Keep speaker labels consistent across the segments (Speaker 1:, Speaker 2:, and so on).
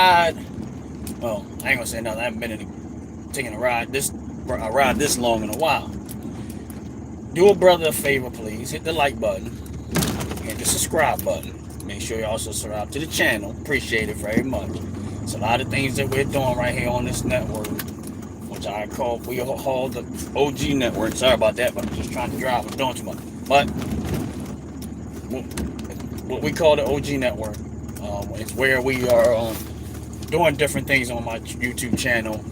Speaker 1: ride. Well, I ain't gonna say nothing. I haven't been taking a ride this long in a while. Do a brother a favor, please. Hit the like button and the subscribe button. Make sure you also subscribe to the channel. Appreciate it very much. It's a lot of things that we're doing right here on this network, which we call the OG network. Sorry about that, but I'm just trying to drive. I'm doing too much. But what we call the OG network, it's where we are doing different things on my YouTube channel.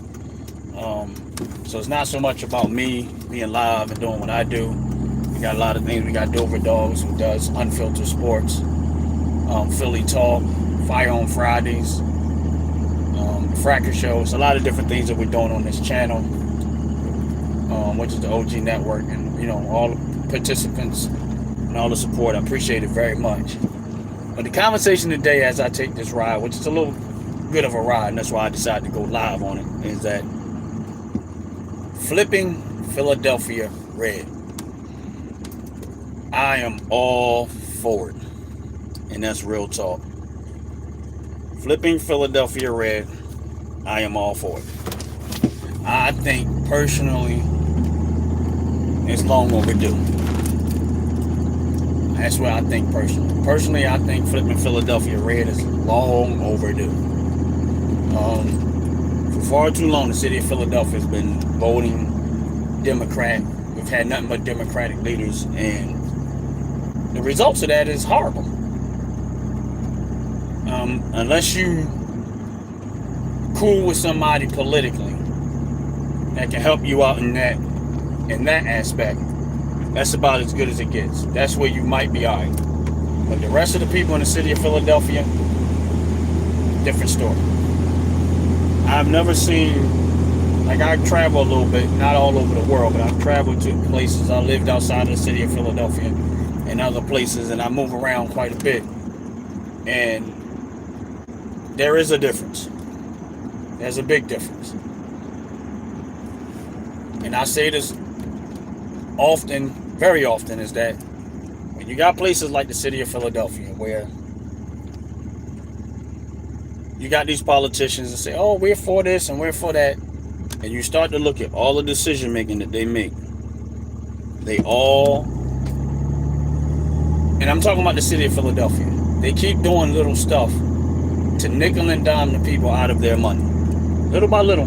Speaker 1: So it's not so much about me being live and doing what I do. We got a lot of things. We got Dover Dogs, who does unfiltered sports, Philly Talk, Fire on Fridays, Fracker Show. It's a lot of different things that we're doing on this channel, which is the OG network, and all the participants and all the support. I appreciate it very much. But the conversation today, as I take this ride, which is a little bit of a ride, and that's why I decided to go live on it, is that flipping Philadelphia red. I am all for it, and that's real talk. Flipping Philadelphia red, I am all for it. I think personally it's long overdue. That's what I think personally. Personally, I think flipping Philadelphia red is long overdue. For far too long, the city of Philadelphia has been voting Democrat. We've had nothing but Democratic leaders, and the results of that is horrible. Unless you cool with somebody politically that can help you out in that aspect, that's about as good as it gets. That's where you might be alright. But the rest of the people in the city of Philadelphia, different story. I've never seen, like, I travel a little bit, not all over the world, but I've traveled to places. I lived outside of the city of Philadelphia and other places, and I move around quite a bit. And there is a difference. There's a big difference. And I say this often, very often, is that when you got places like the city of Philadelphia where you got these politicians that say, oh, we're for this and we're for that, and you start to look at all the decision making that they make, they all, and I'm talking about the city of Philadelphia, they keep doing little stuff to nickel and dime the people out of their money. Little by little,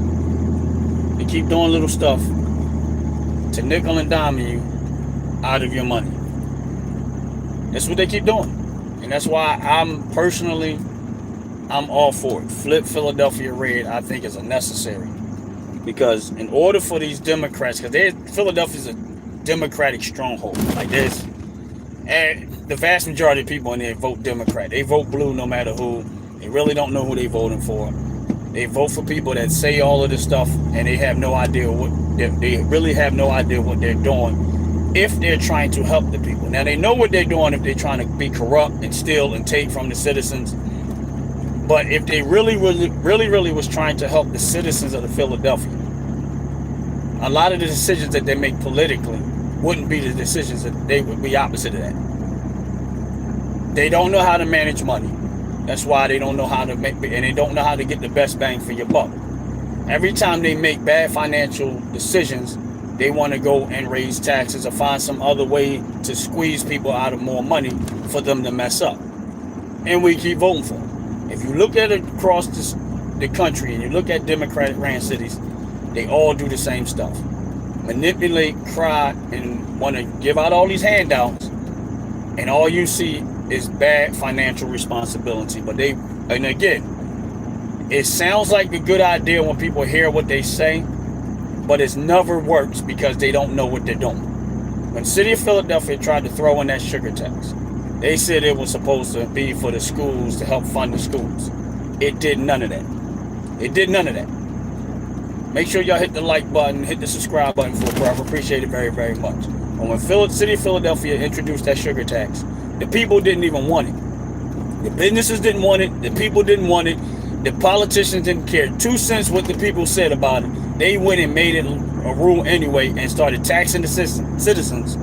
Speaker 1: they keep doing little stuff to nickel and dime you out of your money. That's what they keep doing. And that's why I'm all for it. Flip Philadelphia red, I think, is unnecessary. Because in order for these Democrats, because Philadelphia's a Democratic stronghold. Like the vast majority of people in there vote Democrat. They vote blue no matter who. They really don't know who they're voting for. They vote for people that say all of this stuff, and they have no idea they really have no idea what they're doing if they're trying to help the people. Now, they know what they're doing if they're trying to be corrupt and steal and take from the citizens. But if they really was trying to help the citizens of the Philadelphia, a lot of the decisions that they make politically wouldn't be the decisions that they would be opposite of that. They don't know how to manage money. That's why they don't know how to make, and they don't know how to get the best bang for your buck. Every time they make bad financial decisions, they want to go and raise taxes or find some other way to squeeze people out of more money for them to mess up. And we keep voting for them. If you look at it across the country and you look at Democratic ran cities, they all do the same stuff. Manipulate, cry, and want to give out all these handouts. And all you see is bad financial responsibility. But and again, it sounds like a good idea when people hear what they say, but it never works because they don't know what they're doing. When the city of Philadelphia tried to throw in that sugar tax, they said it was supposed to be for the schools, to help fund the schools. It did none of that. It did none of that. Make sure y'all hit the like button, hit the subscribe button for it, bro. I appreciate it very, very much. And when city of Philadelphia introduced that sugar tax, the people didn't even want it. The businesses didn't want it. The people didn't want it. The politicians didn't care 2 cents what the people said about it. They went and made it a rule anyway and started taxing the citizens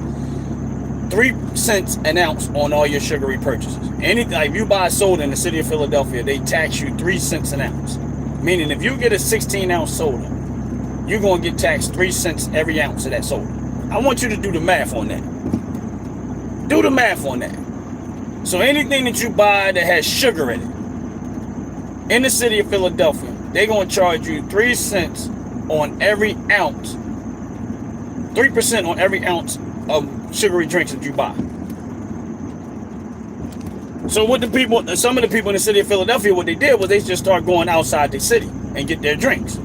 Speaker 1: 3 cents an ounce on all your sugary purchases. Like if you buy soda in the city of Philadelphia, they tax you 3 cents an ounce. Meaning if you get a 16-ounce soda, you're going to get taxed 3 cents every ounce of that soda. I want you to do the math on that. Do the math on that. So anything that you buy that has sugar in it, in the city of Philadelphia, they're going to charge you 3 cents on every ounce, 3% on every ounce of sugary drinks that you buy. So what some of the people in the city of Philadelphia, what they did was they just start going outside the city and get their drinks.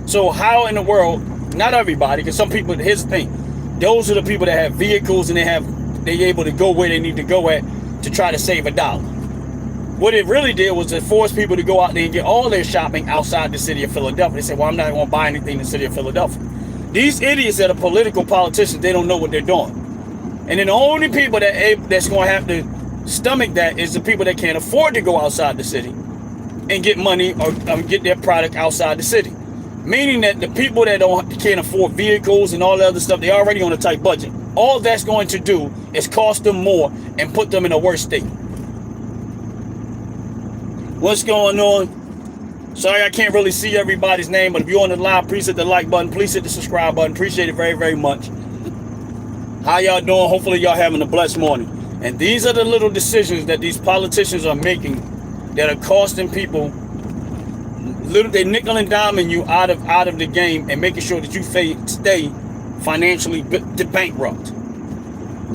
Speaker 1: So how in the world, not everybody, because some people, here's the thing, those are the people that have vehicles and they're able to go where they need to go at to try to save $1. What it really did was to force people to go out there and get all their shopping outside the city of Philadelphia. They said, well, I'm not going to buy anything in the city of Philadelphia. These idiots that are political politicians, they don't know what they're doing. And then the only people that's going to have to stomach that is the people that can't afford to go outside the city and get money or get their product outside the city. Meaning that the people that can't afford vehicles and all the other stuff, they're already on a tight budget. All that's going to do is cost them more and put them in a worse state. What's going on? Sorry I can't really see everybody's name, but if you're on the live, please hit the like button. Please hit the subscribe button. Appreciate it very, very much. How y'all doing? Hopefully y'all having a blessed morning. And these are the little decisions that these politicians are making that are costing people. They're nickel and diming you out of the game and making sure that you stay financially bankrupt.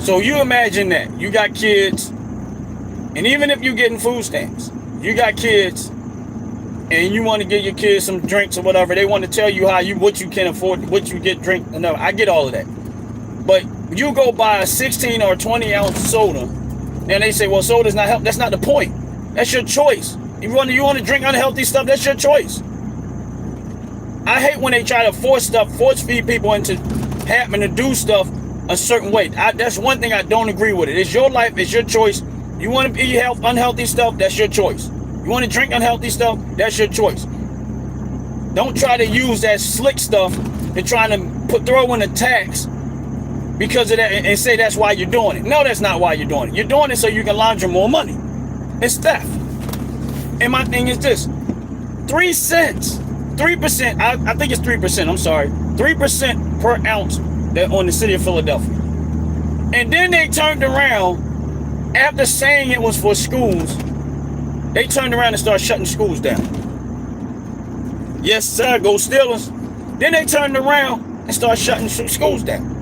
Speaker 1: So you imagine that you got kids, and even if you're getting food stamps, you got kids, and you want to give your kids some drinks or whatever. They want to tell you what you can afford, what you get drink. No, I get all of that, but you go buy a 16 or 20 ounce soda, and they say, well, soda's not healthy. That's not the point. That's your choice. If you want to drink unhealthy stuff, that's your choice. I hate when they try to force feed people into having to do stuff a certain way. That's one thing I don't agree with it. It's your life, it's your choice. You want to eat unhealthy stuff, that's your choice. You want to drink unhealthy stuff, that's your choice. Don't try to use that slick stuff to try to throw in a tax because of that and say that's why you're doing it. No, that's not why you're doing it. You're doing it so you can launder more money. It's theft. And my thing is this, 3 cents, 3%, I think it's 3%, I'm sorry, 3% per ounce on the city of Philadelphia. And then they turned around, after saying it was for schools, they turned around and started shutting schools down. Yes, sir, go Steelers. Then they turned around and started shutting schools down.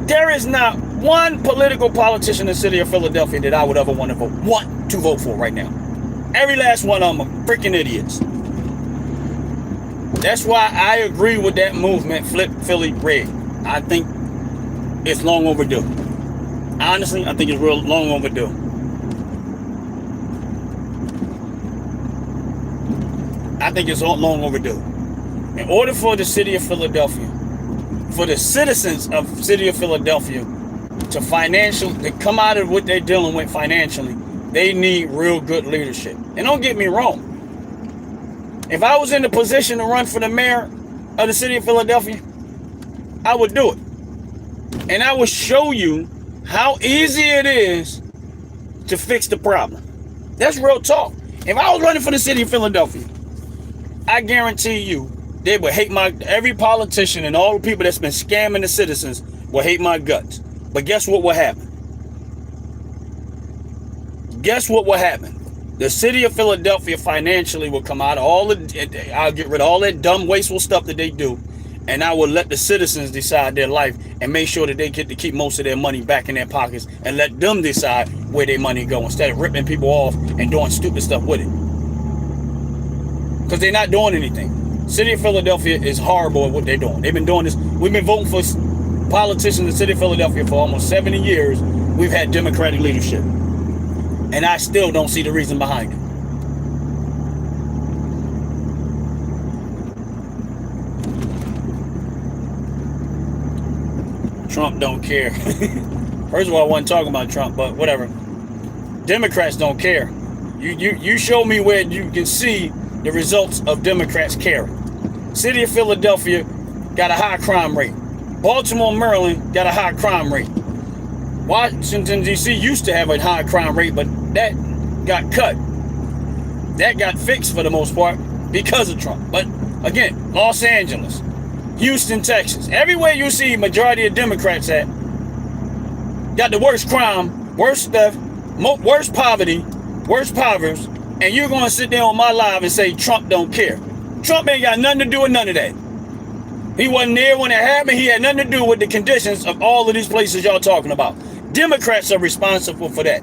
Speaker 1: There is not one political politician in the city of Philadelphia that I would ever want to vote for right now. Every last one of them are freaking idiots. That's why I agree with that movement, Flip Philly Red. I think it's long overdue. Honestly, I think it's real long overdue. I think it's long overdue. In order for the city of Philadelphia, for the citizens of the city of Philadelphia to come out of what they're dealing with financially, they need real good leadership. And don't get me wrong. If I was in the position to run for the mayor of the city of Philadelphia, I would do it. And I would show you how easy it is to fix the problem. That's real talk. If I was running for the city of Philadelphia, I guarantee you they would hate every politician and all the people that's been scamming the citizens will hate my guts. But guess what will happen? Guess what will happen? The city of Philadelphia financially will come out of I'll get rid of all that dumb, wasteful stuff that they do, and I will let the citizens decide their life and make sure that they get to keep most of their money back in their pockets and let them decide where their money go instead of ripping people off and doing stupid stuff with it. Because they're not doing anything. City of Philadelphia is horrible at what they're doing. They've been doing this. We've been voting for politicians in the city of Philadelphia for almost 70 years. We've had Democratic leadership. And I still don't see the reason behind it. Trump don't care. First of all, I wasn't talking about Trump, but whatever. Democrats don't care. You show me where you can see the results of Democrats caring. City of Philadelphia got a high crime rate. Baltimore, Maryland got a high crime rate. Washington, D.C. used to have a high crime rate, but that got cut. That got fixed for the most part because of Trump. But again, Los Angeles, Houston, Texas, everywhere you see majority of Democrats at, got the worst crime, worst theft, worst poverty, worst poverty, and you're going to sit there on my live and say Trump don't care. Trump ain't got nothing to do with none of that. He wasn't there when it happened. He had nothing to do with the conditions of all of these places y'all talking about. Democrats are responsible for that.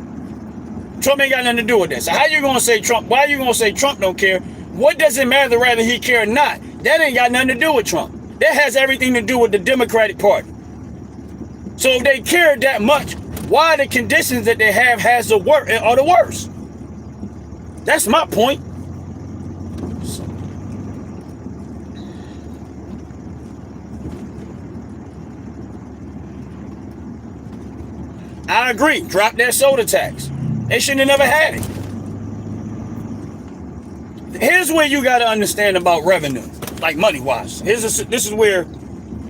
Speaker 1: Trump ain't got nothing to do with that. So how you going to say Trump? Why are you going to say Trump don't care? What does it matter whether he care or not? That ain't got nothing to do with Trump. That has everything to do with the Democratic Party. So if they care that much, why the conditions that they have are the worst? That's my point. I agree. Drop that soda tax. They shouldn't have never had it. Here's where you got to understand about revenue, like money-wise. This is where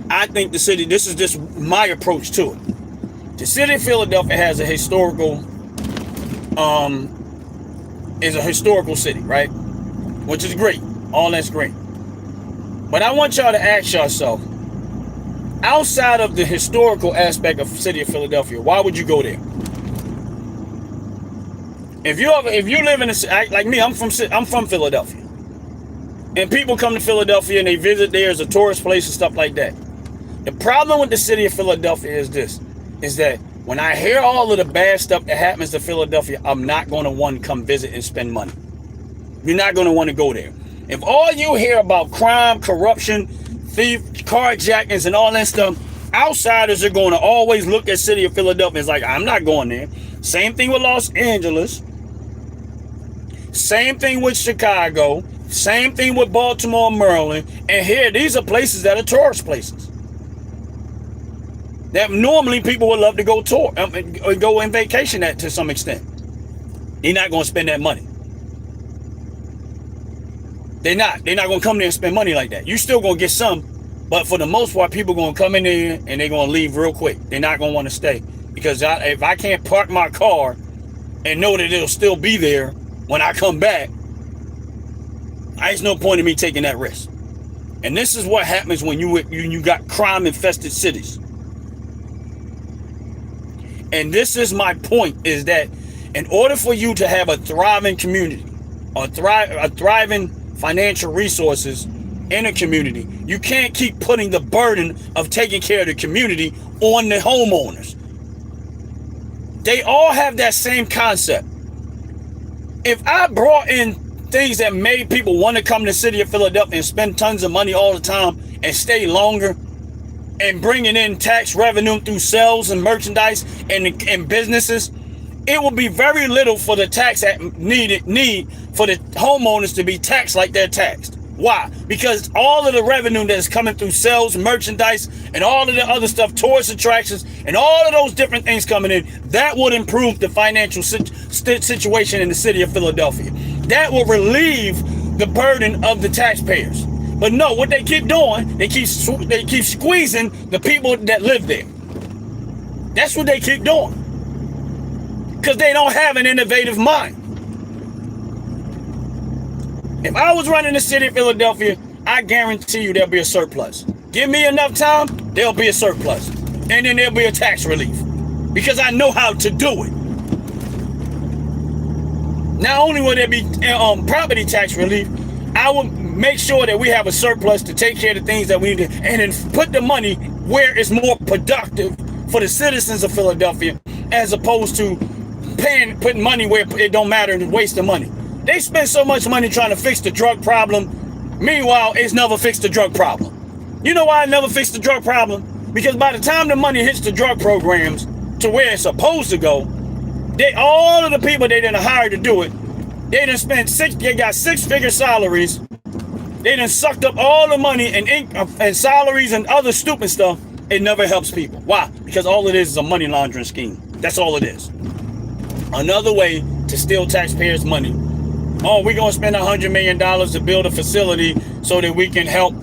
Speaker 1: I think the city, this is just my approach to it. The city of Philadelphia has a historical, is a historical city, right? Which is great. All that's great. But I want y'all to ask yourself, outside of the historical aspect of the city of Philadelphia, why would you go there? If you live in a, like me, I'm from Philadelphia, and people come to Philadelphia and they visit there as a tourist place and stuff like that. The problem with the city of Philadelphia is that when I hear all of the bad stuff that happens to Philadelphia, I'm not going to want to come visit and spend money. You're not going to want to go there. If all you hear about crime, corruption, thief, carjackings, and all that stuff, outsiders are going to always look at city of Philadelphia as like, I'm not going there. Same thing with Los Angeles. Same thing with Chicago. Same thing with Baltimore, Maryland. And here, these are places that are tourist places that normally people would love to go tour or go on vacation at to some extent. They're not going to spend that money. They're not going to come there and spend money like that. You still going to get some, but for the most part, people going to come in there and they're going to leave real quick. They're not going to want to stay because if I can't park my car and know that it'll still be there when I come back, there's no point in me taking that risk. And this is what happens when you got crime-infested cities. And this is my point, is that in order for you to have a thriving community, a thriving financial resources in a community, you can't keep putting the burden of taking care of the community on the homeowners. They all have that same concept. If I brought in things that made people want to come to the city of Philadelphia and spend tons of money all the time and stay longer, and bringing in tax revenue through sales and merchandise and businesses, it will be very little for the tax need for the homeowners to be taxed like they're taxed. Why? Because all of the revenue that is coming through sales, merchandise, and all of the other stuff, tourist attractions, and all of those different things coming in, that would improve the financial situation in the city of Philadelphia. That will relieve the burden of the taxpayers. But no, what they keep doing, they keep squeezing the people that live there. That's what they keep doing. Because they don't have an innovative mind. If I was running the city of Philadelphia, I guarantee you there'll be a surplus. Give me enough time, there'll be a surplus. And then there'll be a tax relief. Because I know how to do it. Not only will there be property tax relief, I will make sure that we have a surplus to take care of the things that we need to, and then put the money where it's more productive for the citizens of Philadelphia, as opposed to putting money where it don't matter and wasting money. They spend so much money trying to fix the drug problem. Meanwhile, it's never fixed the drug problem. You know why it never fixed the drug problem? Because by the time the money hits the drug programs to where it's supposed to go, all of the people they didn't hire to do it, they got six-figure salaries. They done sucked up all the money and salaries and other stupid stuff. It never helps people. Why? Because all it is a money laundering scheme. That's all it is. Another way to steal taxpayers' money. Oh, we're going to spend $100 million to build a facility so that we can help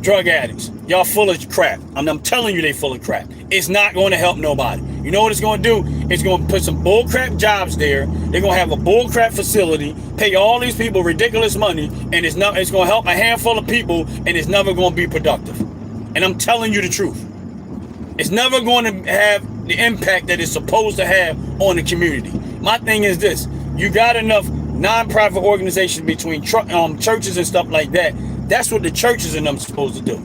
Speaker 1: drug addicts. Y'all full of crap. I'm telling you they full of crap. It's not going to help nobody. You know what it's going to do? It's going to put some bullcrap jobs there. They're going to have a bullcrap facility, pay all these people ridiculous money, and it's going to help a handful of people, and it's never going to be productive. And I'm telling you the truth. It's never going to have the impact that it's supposed to have on the community. My thing is this. You got enough non-profit organizations between churches and stuff like that. That's what the churches and them are supposed to do.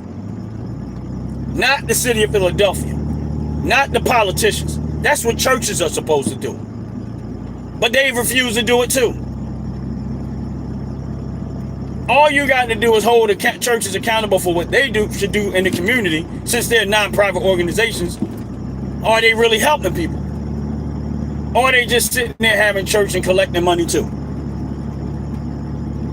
Speaker 1: Not the city of Philadelphia. Not the politicians. That's what churches are supposed to do. But they refuse to do it too. All you got to do is hold the churches accountable for what they should do in the community, since they're non-profit organizations. Are they really helping people? Or are they just sitting there having church and collecting money too?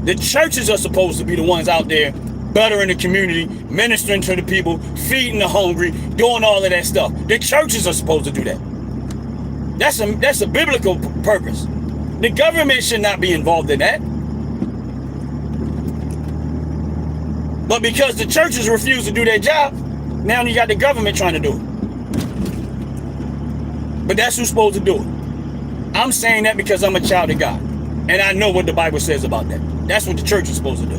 Speaker 1: The churches are supposed to be the ones out there bettering the community, ministering to the people, feeding the hungry, doing all of that stuff. The churches are supposed to do that. That's a biblical purpose. The government should not be involved in that. But because the churches refuse to do their job, now you got the government trying to do it. But that's who's supposed to do it. I'm saying that because I'm a child of God. And I know what the Bible says about that. That's what the church is supposed to do.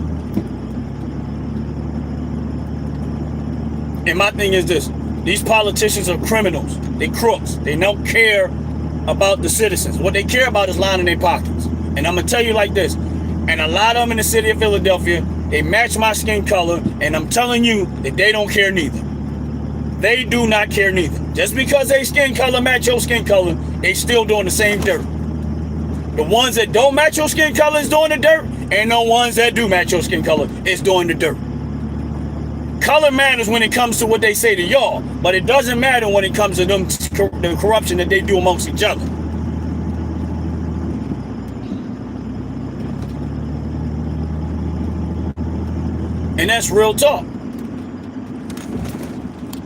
Speaker 1: And my thing is this. These politicians are criminals. They crooks. They don't care about the citizens. What they care about is lining their pockets. And I'm going to tell you like this. And a lot of them in the city of Philadelphia, they match my skin color. And I'm telling you that they don't care neither. They do not care neither. Just because they skin color match your skin color, they still doing the same dirt. The ones that don't match your skin color is doing the dirt, and the ones that do match your skin color is doing the dirt. Color matters when it comes to what they say to y'all, but it doesn't matter when it comes to them, the corruption that they do amongst each other. And that's real talk.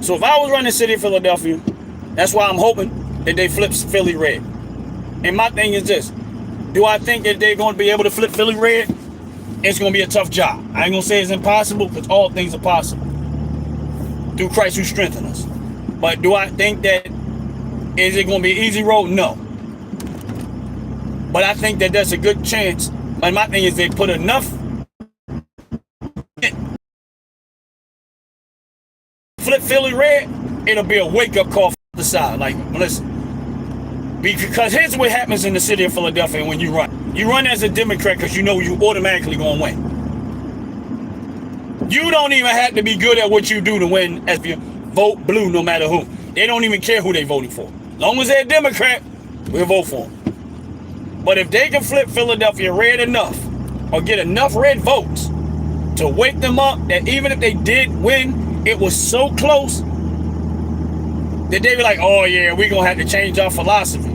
Speaker 1: So if I was running the city of Philadelphia, that's why I'm hoping that they flip Philly red. And my thing is this. Do I think that they're going to be able to flip Philly red? It's going to be a tough job. I ain't going to say it's impossible, because all things are possible through Christ who strengthens us. But do I think that is it going to be an easy road? No. But I think that there's a good chance. But my thing is they put enough flip Philly red, it'll be a wake-up call for the side. Like, listen. Because here's what happens in the city of Philadelphia when you run. You run as a Democrat because you know you automatically gonna win. You don't even have to be good at what you do to win if you vote blue no matter who. They don't even care who they voting for. As long as they're a Democrat, we'll vote for them. But if they can flip Philadelphia red enough or get enough red votes to wake them up that even if they did win, it was so close that they be like, oh yeah, we're going to have to change our philosophy.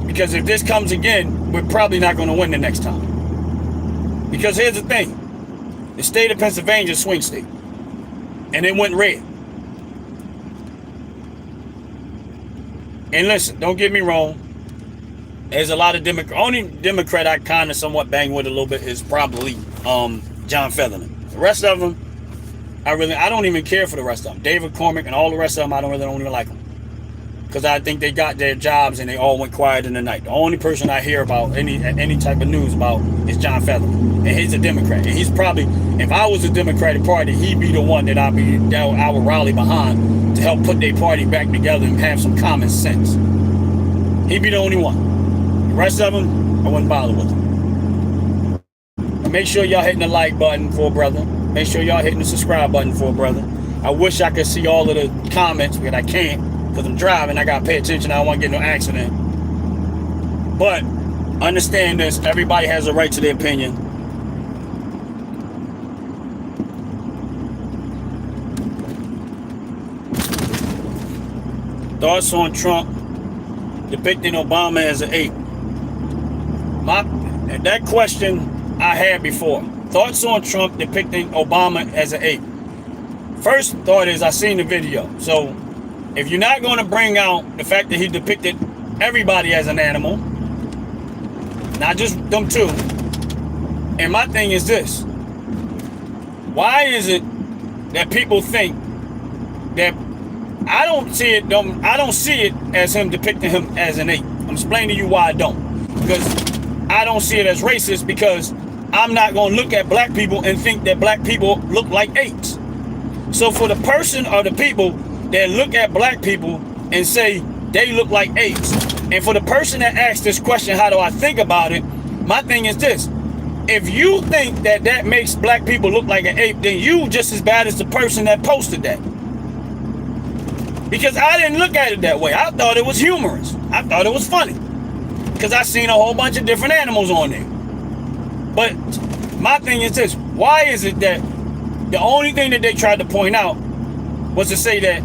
Speaker 1: Because if this comes again, we're probably not going to win the next time. Because here's the thing. The state of Pennsylvania is a swing state. And it went red. And listen, don't get me wrong. There's a lot of Democrat. Only Democrat I kind of somewhat bang with a little bit is probably John Featherman. The rest of them, I don't even care for the rest of them. David Cormick and all the rest of them, I don't even like them. Because I think they got their jobs and they all went quiet in the night. The only person I hear about any type of news about is John Featherman. And he's a Democrat. And he's probably, if I was a Democratic Party, he'd be the one that I would rally behind to help put their party back together and have some common sense. He'd be the only one. The rest of them, I wouldn't bother with them. But make sure y'all hitting the like button for a brother. Make sure y'all hitting the subscribe button for a brother. I wish I could see all of the comments, but I can't because I'm driving. I got to pay attention. I don't want to get no accident. But understand this. Everybody has a right to their opinion. Thoughts on Trump depicting Obama as an ape? That question I had before. Thoughts on Trump depicting Obama as an ape? First thought is I seen the video. So if you're not going to bring out the fact that he depicted everybody as an animal, not just them two. And my thing is this. Why is it that people think that I don't see it as him depicting him as an ape. I'm explaining to you why I don't. Because I don't see it as racist, because I'm not going to look at black people and think that black people look like apes. So for the person or the people that look at black people and say they look like apes, and for the person that asked this question, how do I think about it? My thing is this: if you think that that makes black people look like an ape, then you just as bad as the person that posted that. Because I didn't look at it that way. I thought it was humorous. I thought it was funny. Because I seen a whole bunch of different animals on there. But my thing is this: why is it that the only thing that they tried to point out was to say that,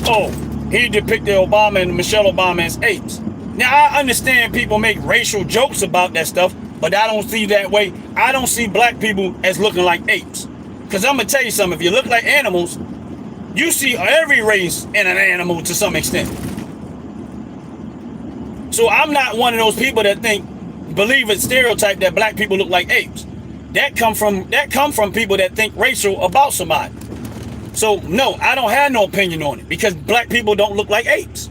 Speaker 1: oh, he depicted Obama and Michelle Obama as apes? Now, I understand people make racial jokes about that stuff, but I don't see that way. I don't see black people as looking like apes. Because I'm going to tell you something. If you look like animals, you see every race in an animal to some extent. So I'm not one of those people that believe in stereotype that black people look like apes. That come from people that think racial about somebody. So no, I don't have no opinion on it, because black people don't look like apes.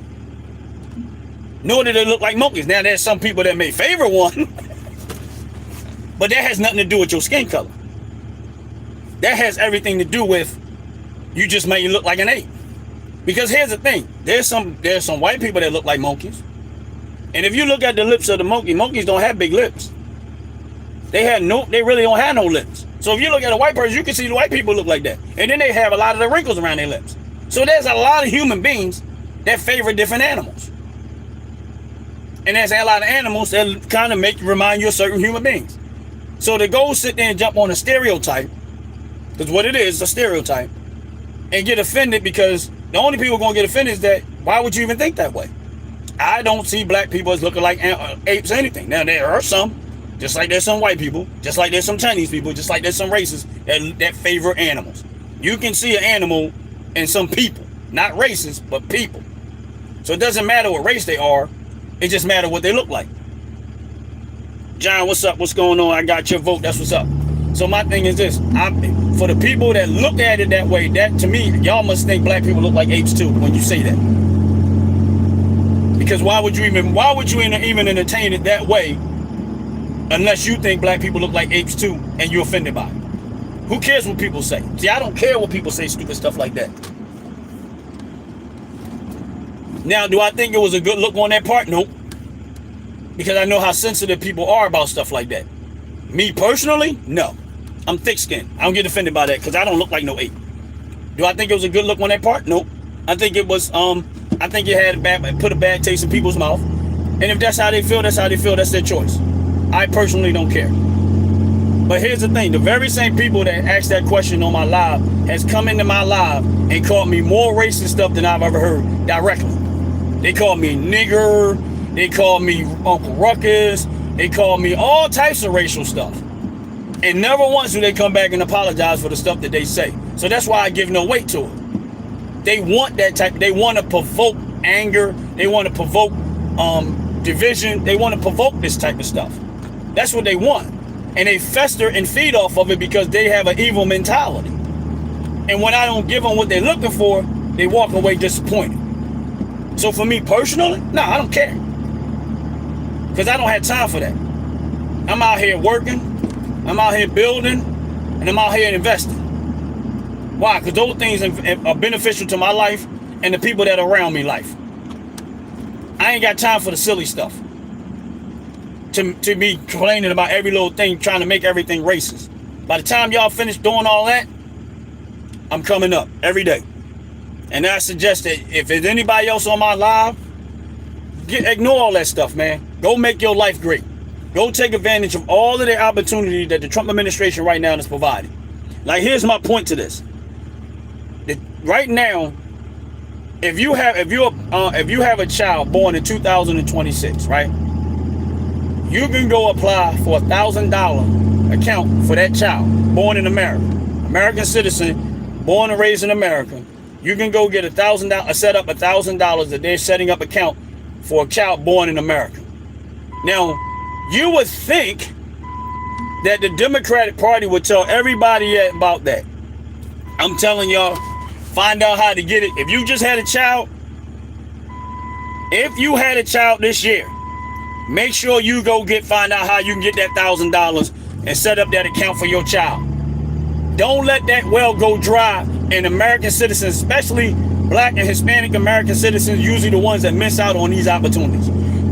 Speaker 1: Nor do they look like monkeys. Now there's some people that may favor one, but that has nothing to do with your skin color. That has everything to do with you just may look like an ape. Because here's the thing: there's some white people that look like monkeys. And if you look at the lips of the monkeys don't have big lips. They really don't have no lips. So if you look at a white person, you can see the white people look like that. And then they have a lot of the wrinkles around their lips. So there's a lot of human beings that favor different animals. And there's a lot of animals that kind of remind you of certain human beings. So to go sit there and jump on a stereotype, because what it is, a stereotype, and get offended, because the only people going to get offended is that, why would you even think that way? I don't see black people as looking like apes or anything. Now, there are some, just like there's some white people, just like there's some Chinese people, just like there's some races that favor animals. You can see an animal in some people, not races, but people. So it doesn't matter what race they are, it just matters what they look like. John, what's up? What's going on? I got your vote. That's what's up. So my thing is this: for the people that look at it that way, that to me, y'all must think black people look like apes too when you say that. Because why would you even entertain it that way unless you think black people look like apes too and you're offended by it? Who cares what people say? See, I don't care what people say, stupid stuff like that. Now, do I think it was a good look on their part? Nope. Because I know how sensitive people are about stuff like that. Me personally, no. I'm thick-skinned. I don't get offended by that because I don't look like no ape. Do I think it was a good look on their part? Nope. I think it was, I think it had put a bad taste in people's mouth. And if that's how they feel, that's how they feel. That's their choice. I personally don't care. But here's the thing: the very same people that asked that question on my live has come into my live and called me more racist stuff than I've ever heard directly. They called me nigger. They called me Uncle Ruckus. They called me all types of racial stuff. And never once do they come back and apologize for the stuff that they say. So that's why I give no weight to it. They want that type. They want to provoke anger. They want to provoke division. They want to provoke this type of stuff. That's what they want. And they fester and feed off of it because they have an evil mentality. And when I don't give them what they're looking for, they walk away disappointed. So for me personally, no, I don't care. Because I don't have time for that. I'm out here working, I'm out here building, and I'm out here investing. Why? Because those things are beneficial to my life and the people that are around me life. I ain't got time for the silly stuff. To be complaining about every little thing, trying to make everything racist. By the time y'all finish doing all that, I'm coming up every day. And I suggest that if there's anybody else on my live, ignore all that stuff, man. Go make your life great. Go take advantage of all of the opportunity that the Trump administration right now is providing. Like, here's my point to this. Right now, if you have a child born in 2026, right? You can go apply for $1,000 account for that child born in America, American citizen, born and raised in America. You can go get $1,000, set up $1,000 that they're setting up account for a child born in America. Now, you would think that the Democratic Party would tell everybody about that. I'm telling y'all, find out how to get it. If you just had a child, if you had a child this year, make sure you find out how you can get that $1,000 and set up that account for your child. Don't let that well go dry. And American citizens, especially Black and Hispanic American citizens, usually the ones that miss out on these opportunities.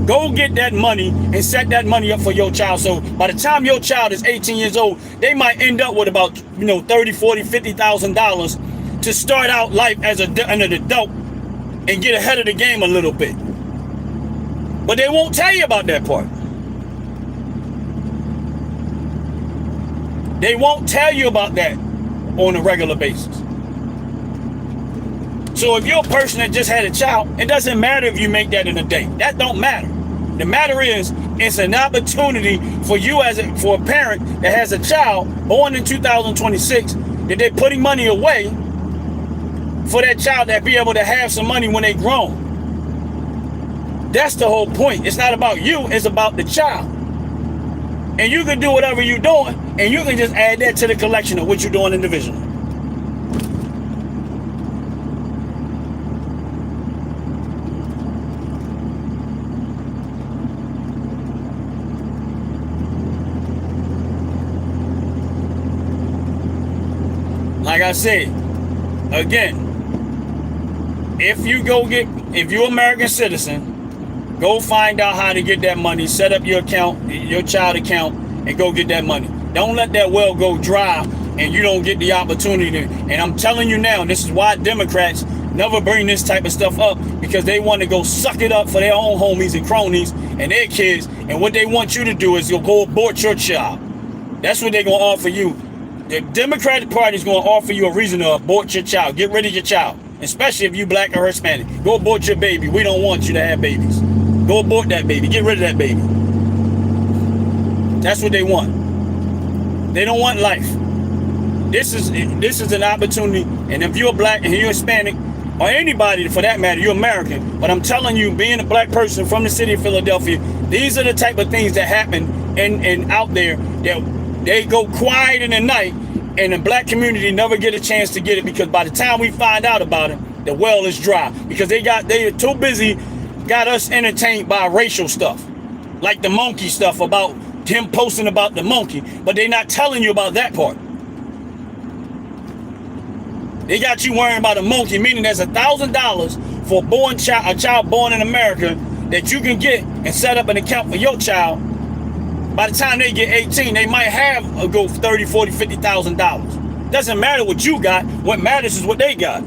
Speaker 1: Go get that money and set that money up for your child. So by the time your child is 18 years old, they might end up with about, $30, $40, $50,000 to start out life as an adult and get ahead of the game a little bit. But they won't tell you about that part. They won't tell you about that on a regular basis. So if you're a person that just had a child, it doesn't matter if you make that in a day. That don't matter. The matter is, it's an opportunity for you for a parent that has a child born in 2026, that they're putting money away for that child that be able to have some money when they grown. That's the whole point. It's not about you, it's about the child. And you can do whatever you're doing, and you can just add that to the collection of what you're doing individually. Like I said, again, if you're an American citizen, go find out how to get that money, set up your account, your child account, and go get that money. Don't let that well go dry and you don't get the opportunity. And I'm telling you now, this is why Democrats never bring this type of stuff up, because they want to go suck it up for their own homies and cronies and their kids. And what they want you to do is go abort your child. That's what they're going to offer you. The Democratic Party is going to offer you a reason to abort your child. Get rid of your child, especially if you Black or Hispanic. Go abort your baby. We don't want you to have babies. Go abort that baby. Get rid of that baby. That's what they want. They don't want life. This is an opportunity. And if you're Black and you're Hispanic, or anybody for that matter, you're American. But I'm telling you, being a Black person from the city of Philadelphia, these are the type of things that happen and out there that they go quiet in the night, and the Black community never get a chance to get it, because by the time we find out about it, the well is dry, because they are too busy, got us entertained by racial stuff, like the monkey stuff about him posting about the monkey, but they're not telling you about that part. They got you worrying about a monkey, meaning there's $1,000 for a child born in America that you can get and set up an account for your child. By the time they get 18, they might have go $30, $40, $50,000. Doesn't matter what you got. What matters is what they got.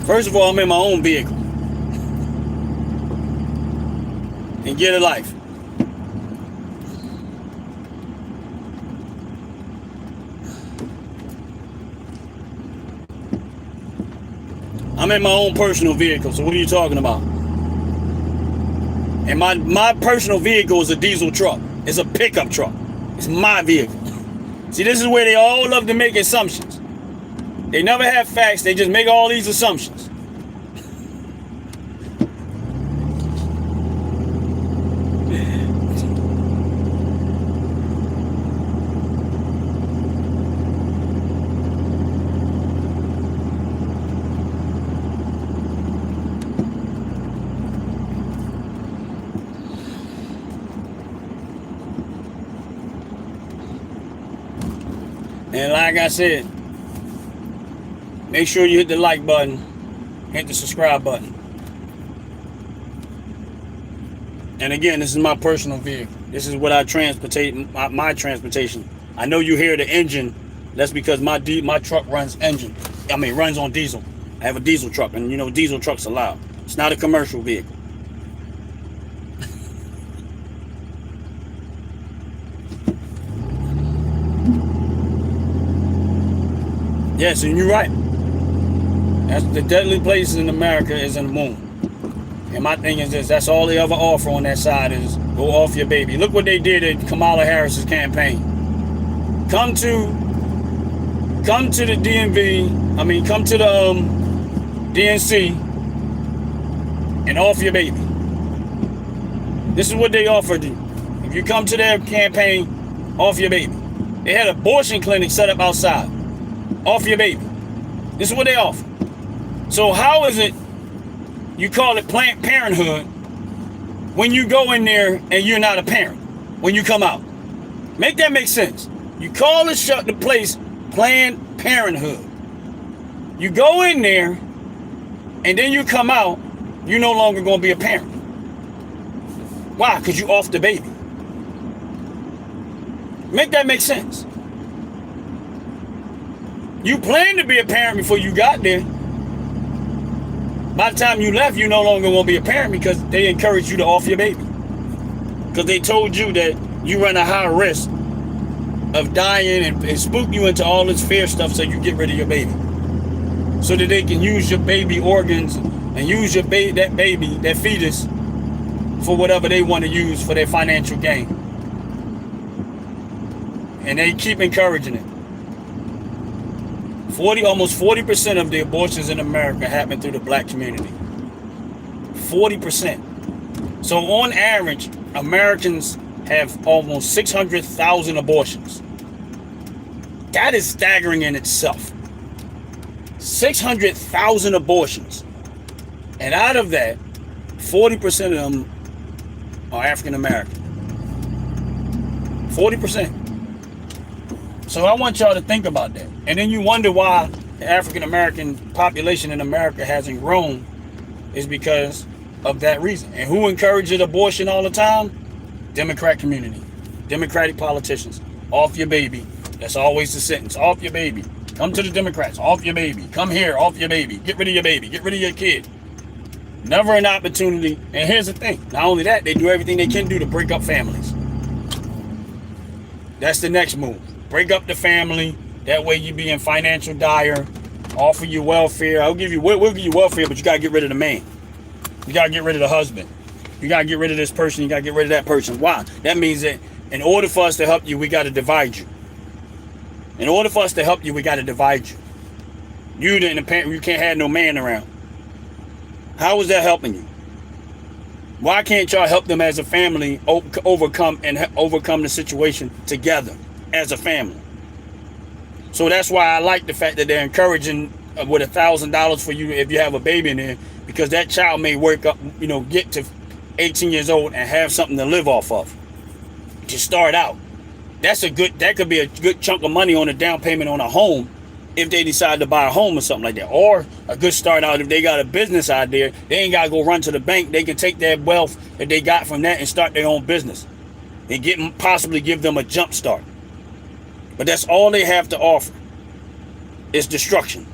Speaker 1: First of all, I'm in my own vehicle. And get a life. I'm in my own personal vehicle, so what are you talking about? And my personal vehicle is a diesel truck. It's a pickup truck. It's my vehicle. See, this is where they all love to make assumptions. They never have facts. They just make all these assumptions. And like I said, make sure you hit the like button, hit the subscribe button. And again, this is my personal vehicle. This is what I transportate, my transportation. I know you hear the engine. That's because my truck runs on diesel. I have a diesel truck, and diesel trucks are loud. It's not a commercial vehicle. Yes, and you're right. That's the deadly places in America is in the moon. And my thing is this, that's all they ever offer on that side is go off your baby. Look what they did at Kamala Harris's campaign. Come to the DMV, come to the DNC and off your baby. This is what they offered you. If you come to their campaign, off your baby. They had an abortion clinic set up outside. Off your baby. This is what they offer. So how is it you call it Planned Parenthood when you go in there and you're not a parent when you come out? Make that make sense. You call the place Planned Parenthood. You go in there and then you come out, you're no longer going to be a parent. Why? Because you off the baby. Make that make sense. You planned to be a parent before you got there. By the time you left, you no longer will be a parent because they encouraged you to off your baby. Because they told you that you run a high risk of dying and spook you into all this fear stuff so you get rid of your baby. So that they can use your baby organs and use your that fetus, for whatever they want to use for their financial gain. And they keep encouraging it. Almost 40% of the abortions in America happen through the black community. 40%. So on average, Americans have almost 600,000 abortions. That is staggering in itself. 600,000 abortions. And out of that, 40% of them are African American. 40%. So I want y'all to think about that. And then you wonder why the African American population in America hasn't grown, is because of that reason. And who encourages abortion all the time? Democrat community. Democratic politicians. Off your baby. That's always the sentence. Off your baby. Come to the Democrats. Off your baby. Come here. Off your baby. Get rid of your baby. Get rid of your kid. Never an opportunity. And here's the thing. Not only that, they do everything they can do to break up families. That's the next move. Break up the family. That way you be in financial dire. Offer you welfare. We'll give you welfare, but you got to get rid of the man. You got to get rid of the husband. You got to get rid of this person. You got to get rid of that person. Why? That means that in order for us to help you, we got to divide you. In order for us to help you, we got to divide you. You can't have no man around. How is that helping you? Why can't y'all help them as a family overcome the situation together as a family? So that's why I like the fact that they're encouraging with $1,000 for you if you have a baby in there, because that child may work up, get to 18 years old and have something to live off of to start out. That could be a good chunk of money on a down payment on a home if they decide to buy a home or something like that. Or a good start out if they got a business idea. They ain't got to go run to the bank. They can take their wealth that they got from that and start their own business and possibly give them a jump start. But that's all they have to offer is destruction.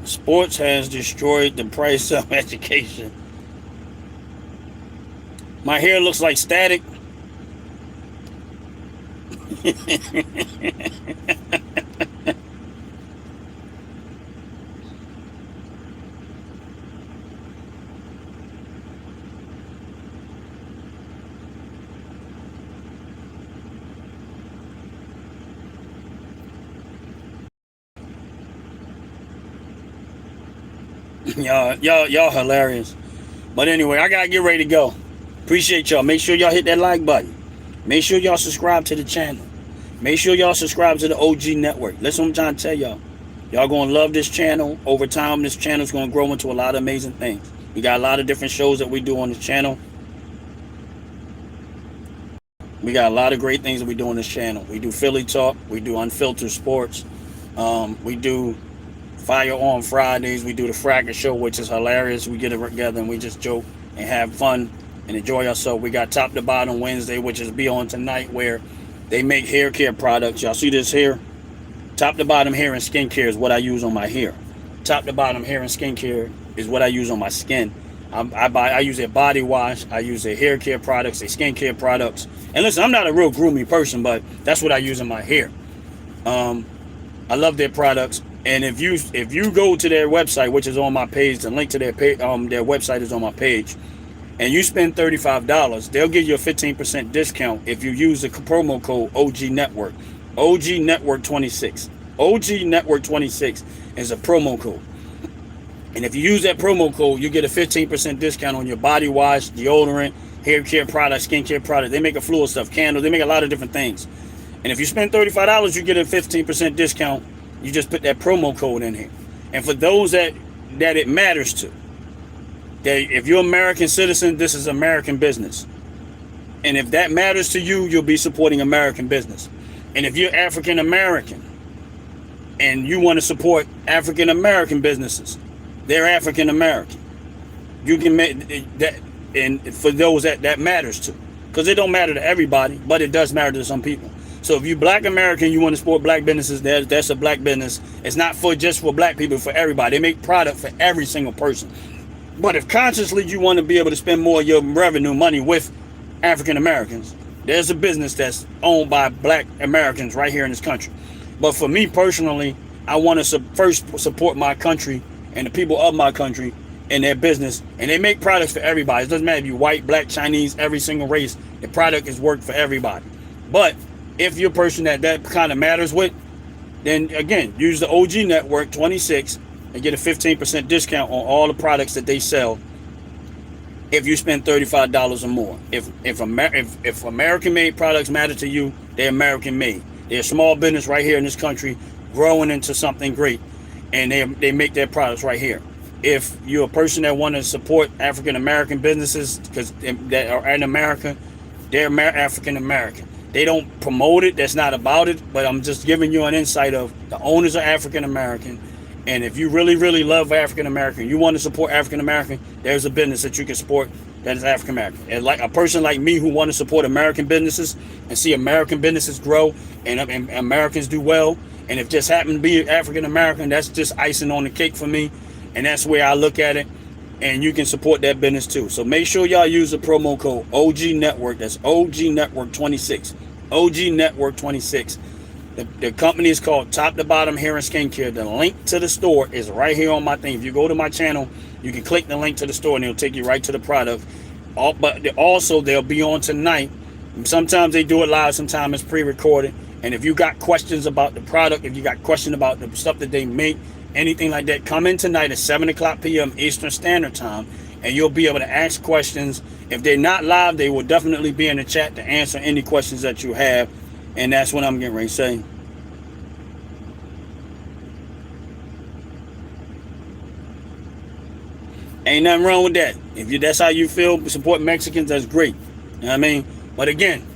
Speaker 1: Sports has destroyed the price of education. My hair looks like static. Y'all hilarious. But anyway, I gotta get ready to go. Appreciate y'all. Make sure y'all hit that like button. Make sure y'all subscribe to the channel. Make sure y'all subscribe to the OG network. Listen what I'm trying to tell y'all. Y'all gonna love this channel. Over time, this channel is gonna grow into a lot of amazing things. We got a lot of different shows that we do on this channel. We got a lot of great things that we do on this channel. We do Philly Talk. We do Unfiltered Sports. We do Fire on Fridays. We do the Fracking Show, which is hilarious. We get it together and we just joke and have fun and enjoy ourselves. We got Top to Bottom Wednesday, which is Be On Tonight, where they make hair care products. Y'all see this here? Top to bottom hair and skincare is what I use on my hair. Top to bottom hair and skincare is what I use on my skin. I use their body wash. I use their hair care products, their skincare products. And listen, I'm not a real groomy person, but that's what I use in my hair. I love their products. And if you go to their website, which is on my page, the link to their website is on my page, and you spend $35, they'll give you a 15% discount if you use the promo code OG Network. OG Network 26. OG Network 26 is a promo code. And if you use that promo code, you get a 15% discount on your body wash, deodorant, hair care products, skincare products. They make a slew of stuff, candles. They make a lot of different things. And if you spend $35, you get a 15% discount. You just put that promo code in here. And for those that it matters to, that if you're an American citizen, this is American business. And if that matters to you, you'll be supporting American business. And if you're African American and you want to support African American businesses, they're African American. You can make that, and for those that matters to, because it don't matter to everybody, but it does matter to some people. So if you're Black American, you want to support Black businesses, that's a Black business. It's not just for Black people, for everybody. They make product for every single person. But if consciously you want to be able to spend more of your revenue money with African Americans, there's a business that's owned by Black Americans right here in this country. But for me personally, I want to first support my country and the people of my country and their business. And they make products for everybody. It doesn't matter if you're white, Black, Chinese, every single race. The product is worked for everybody. But if you're a person that kind of matters with, then again, use the OG Network 26 and get a 15% discount on all the products that they sell if you spend $35 or more. If American-made products matter to you, they're American-made. They're a small business right here in this country, growing into something great, and they make their products right here. If you're a person that wants to support African-American businesses because that are in America, they're African-American. They don't promote it. That's not about it. But I'm just giving you an insight of the owners are African-American. And if you really, really love African-American, you want to support African-American, there's a business that you can support that is African-American. And like a person like me who want to support American businesses and see American businesses grow and Americans do well, and if just happen to be African-American, that's just icing on the cake for me. And that's where I look at it. And you can support that business too. So make sure y'all use the promo code OG Network. That's OG Network 26. OG Network 26. The company is called Top to Bottom Hair and Skincare. The link to the store is right here on my thing. If you go to my channel, you can click the link to the store and it'll take you right to the product. But also, they'll be on tonight. Sometimes they do it live, sometimes it's pre-recorded. And if you got questions about the product, if you got questions about the stuff that they make, anything like that, come in tonight at 7 o'clock p.m. Eastern Standard Time, and you'll be able to ask questions. If they're not live, they will definitely be in the chat to answer any questions that you have. And that's what I'm getting ready to say. Ain't nothing wrong with that. If that's how you feel, support Mexicans, that's great. You know what I mean? But again,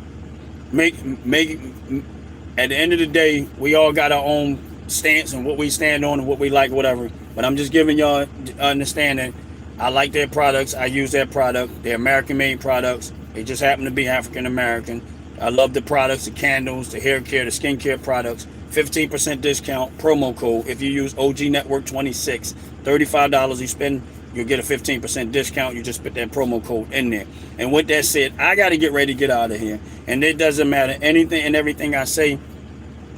Speaker 1: at the end of the day, we all got our own stance and what we stand on and what we like, whatever. But I'm just giving y'all understanding. I like their products. I use their product. They're American-made products. They just happen to be African-American. I love the products, the candles, the hair care, the skincare products. 15% discount, promo code. If you use OG Network 26, $35 you spend, you'll get a 15% discount. You just put that promo code in there. And with that said, I got to get ready to get out of here. And it doesn't matter. Anything and everything I say,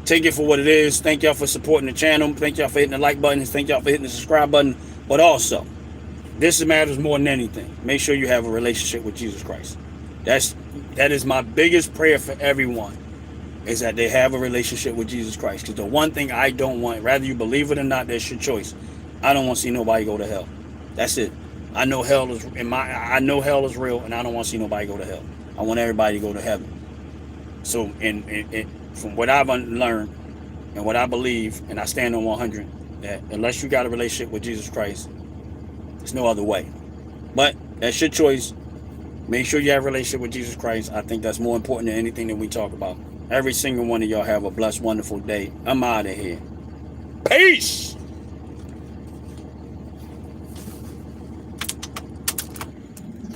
Speaker 1: take it for what it is. Thank y'all for supporting the channel. Thank y'all for hitting the like button. Thank y'all for hitting the subscribe button. But also, this matters more than anything. Make sure you have a relationship with Jesus Christ. That is my biggest prayer for everyone, is that they have a relationship with Jesus Christ. Because the one thing I don't want, rather you believe it or not, that's your choice. I don't want to see nobody go to hell. That's it. I know hell is real, and I don't want to see nobody go to hell. I want everybody to go to heaven. So, from what I've learned and what I believe, and I stand on 100, that unless you got a relationship with Jesus Christ, there's no other way. But that's your choice. Make sure you have a relationship with Jesus Christ. I think that's more important than anything that we talk about. Every single one of y'all have a blessed, wonderful day. I'm out of here. Peace.